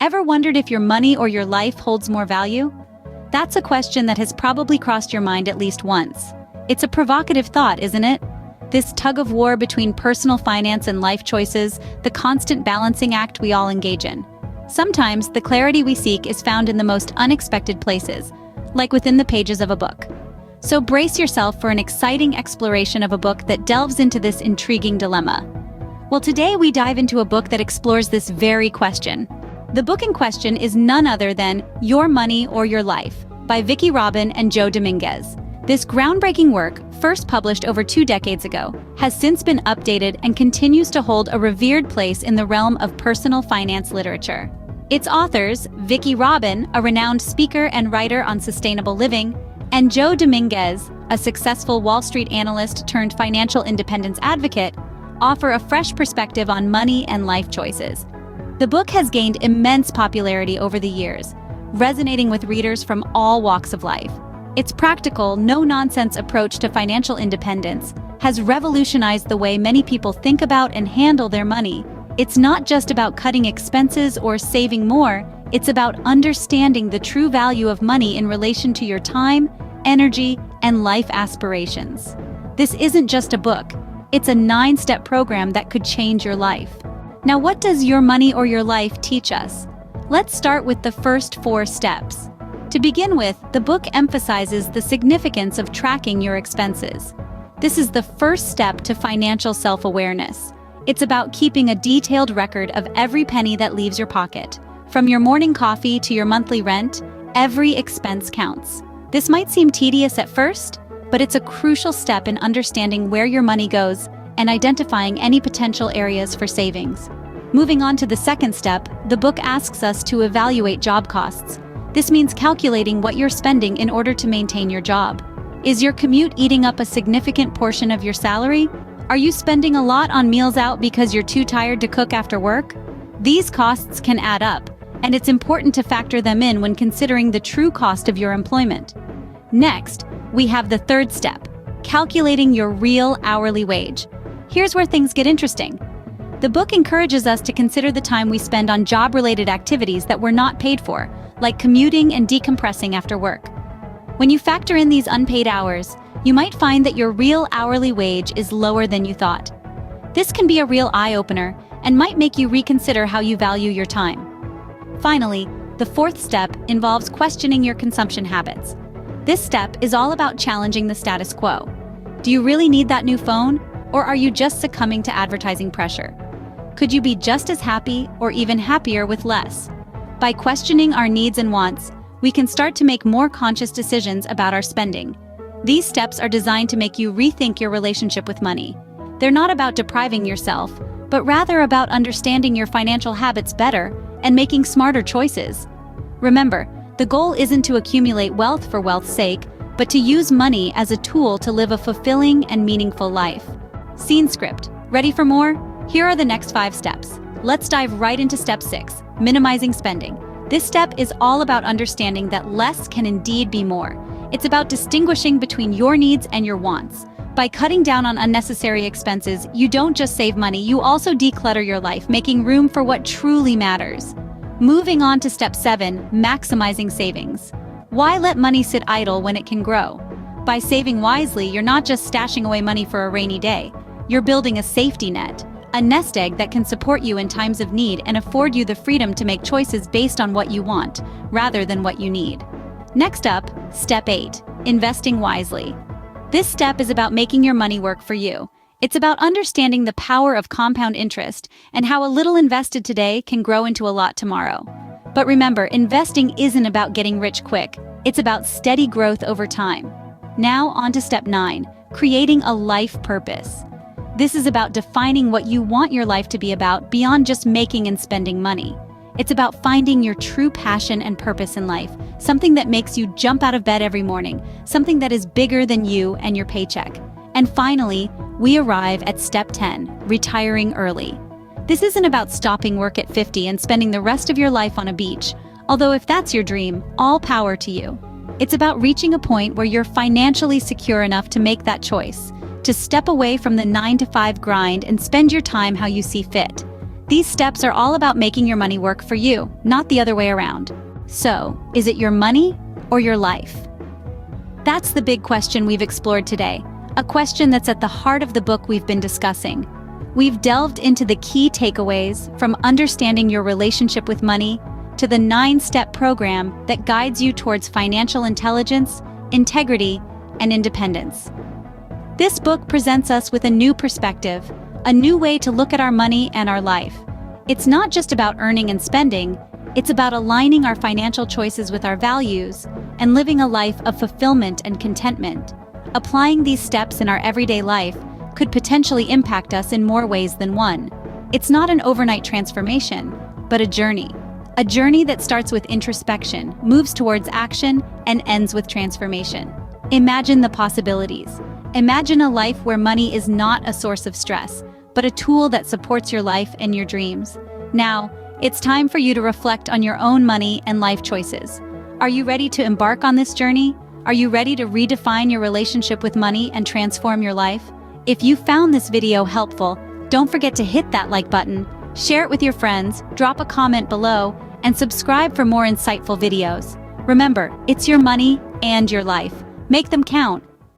Ever wondered if your money or your life holds more value? That's a question that has probably crossed your mind at least once. It's a provocative thought, isn't it? This tug of war between personal finance and life choices, the constant balancing act we all engage in. Sometimes the clarity we seek is found in the most unexpected places, like within the pages of a book. So brace yourself for an exciting exploration of a book that delves into this intriguing dilemma. Well, today we dive into a book that explores this very question. The book in question is none other than Your Money or Your Life by Vicki Robin and Joe Dominguez. This groundbreaking work, first published over 2 decades ago, has since been updated and continues to hold a revered place in the realm of personal finance literature. Its authors, Vicki Robin, a renowned speaker and writer on sustainable living, and Joe Dominguez, a successful Wall Street analyst turned financial independence advocate, offer a fresh perspective on money and life choices. The book has gained immense popularity over the years, resonating with readers from all walks of life. Its practical, no-nonsense approach to financial independence has revolutionized the way many people think about and handle their money. It's not just about cutting expenses or saving more, it's about understanding the true value of money in relation to your time, energy, and life aspirations. This isn't just a book, it's a 9-step program that could change your life. Now, what does Your Money or Your Life teach us? Let's start with the first 4 steps. To begin with, the book emphasizes the significance of tracking your expenses. This is the first step to financial self-awareness. It's about keeping a detailed record of every penny that leaves your pocket. From your morning coffee to your monthly rent, every expense counts. This might seem tedious at first, but it's a crucial step in understanding where your money goes and identifying any potential areas for savings. Moving on to the second step, the book asks us to evaluate job costs. This means calculating what you're spending in order to maintain your job. Is your commute eating up a significant portion of your salary? Are you spending a lot on meals out because you're too tired to cook after work? These costs can add up, and it's important to factor them in when considering the true cost of your employment. Next, we have the third step, calculating your real hourly wage. Here's where things get interesting. The book encourages us to consider the time we spend on job-related activities that we're not paid for, like commuting and decompressing after work. When you factor in these unpaid hours, you might find that your real hourly wage is lower than you thought. This can be a real eye-opener and might make you reconsider how you value your time. Finally, the fourth step involves questioning your consumption habits. This step is all about challenging the status quo. Do you really need that new phone, or are you just succumbing to advertising pressure? Could you be just as happy or even happier with less? By questioning our needs and wants, we can start to make more conscious decisions about our spending. These steps are designed to make you rethink your relationship with money. They're not about depriving yourself, but rather about understanding your financial habits better and making smarter choices. Remember, the goal isn't to accumulate wealth for wealth's sake, but to use money as a tool to live a fulfilling and meaningful life. Scene script. Ready for more? Here are the next 5 steps. Let's dive right into step 6, minimizing spending. This step is all about understanding that less can indeed be more. It's about distinguishing between your needs and your wants. By cutting down on unnecessary expenses, you don't just save money, you also declutter your life, making room for what truly matters. Moving on to step 7, maximizing savings. Why let money sit idle when it can grow? By saving wisely, you're not just stashing away money for a rainy day. You're building a safety net, a nest egg that can support you in times of need and afford you the freedom to make choices based on what you want, rather than what you need. Next up, step 8, investing wisely. This step is about making your money work for you. It's about understanding the power of compound interest and how a little invested today can grow into a lot tomorrow. But remember, investing isn't about getting rich quick. It's about steady growth over time. Now on to step 9, creating a life purpose. This is about defining what you want your life to be about beyond just making and spending money. It's about finding your true passion and purpose in life, something that makes you jump out of bed every morning, something that is bigger than you and your paycheck. And finally, we arrive at step 10, retiring early. This isn't about stopping work at 50 and spending the rest of your life on a beach, although if that's your dream, all power to you. It's about reaching a point where you're financially secure enough to make that choice, to step away from the 9-to-5 grind and spend your time how you see fit. These steps are all about making your money work for you, not the other way around. So, is it your money or your life? That's the big question we've explored today, a question that's at the heart of the book we've been discussing. We've delved into the key takeaways from understanding your relationship with money to the 9-step program that guides you towards financial intelligence, integrity, and independence. This book presents us with a new perspective, a new way to look at our money and our life. It's not just about earning and spending, it's about aligning our financial choices with our values and living a life of fulfillment and contentment. Applying these steps in our everyday life could potentially impact us in more ways than one. It's not an overnight transformation, but a journey. A journey that starts with introspection, moves towards action, and ends with transformation. Imagine the possibilities. Imagine a life where money is not a source of stress, but a tool that supports your life and your dreams. Now, it's time for you to reflect on your own money and life choices. Are you ready to embark on this journey? Are you ready to redefine your relationship with money and transform your life? If you found this video helpful, don't forget to hit that like button, share it with your friends, drop a comment below, and subscribe for more insightful videos. Remember, it's your money and your life. Make them count.